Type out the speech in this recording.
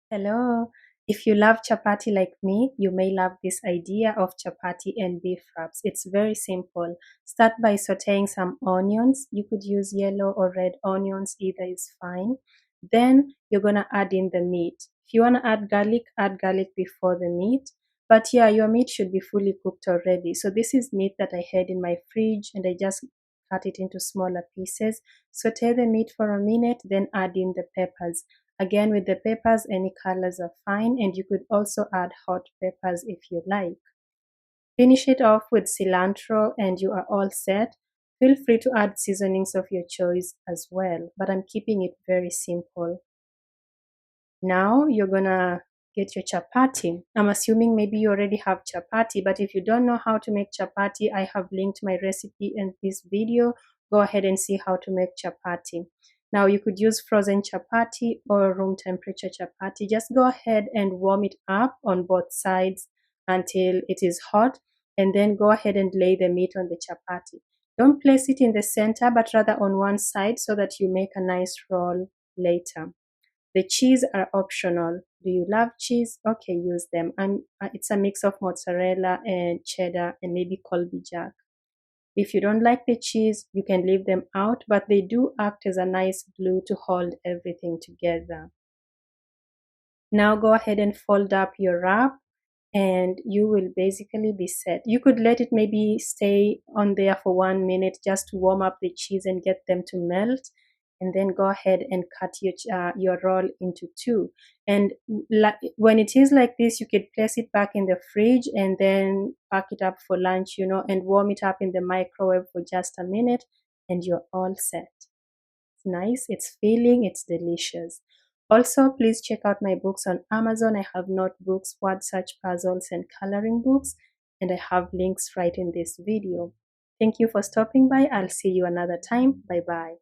Hello. If you love chapati like me, you may love this idea of chapati and beef wraps. It's very simple. Start by sauteing some onions. You could use yellow or red onions, either is fine. Then you're going to add in the meat. If you want to add garlic before the meat. But yeah, your meat should be fully cooked already. So this is meat that I had in my fridge and I just cut it into smaller pieces. Saute the meat for a minute, then add in the peppers. Again, with the peppers, any colors are fine, and you could also add hot peppers if you like. Finish it off with cilantro, and you are all set. Feel free to add seasonings of your choice as well, but I'm keeping it very simple. Now you're gonna get your chapati. I'm assuming maybe you already have chapati, but if you don't know how to make chapati, I have linked my recipe in this video. Go ahead and see how to make chapati. Now you could use frozen chapati or room temperature chapati. Just go ahead and warm it up on both sides until it is hot, and then go ahead and lay the meat on the chapati. Don't place it in the center, but rather on one side so that you make a nice roll later. The cheese are optional. Do you love cheese? Okay, use them. It's a mix of mozzarella and cheddar and maybe Colby Jack. If you don't like the cheese, you can leave them out, but they do act as a nice glue to hold everything together. Now go ahead and fold up your wrap and you will basically be set. You could let it maybe stay on there for 1 minute just to warm up the cheese and get them to melt, and then go ahead and cut your roll into two. And when it is like this, you could place it back in the fridge and then pack it up for lunch, and warm it up in the microwave for just a minute, and you're all set. It's nice, it's filling, it's delicious. Also, please check out my books on Amazon. I have notebooks, word search puzzles, and coloring books, and I have links right in this video. Thank you for stopping by. I'll see you another time. Bye bye.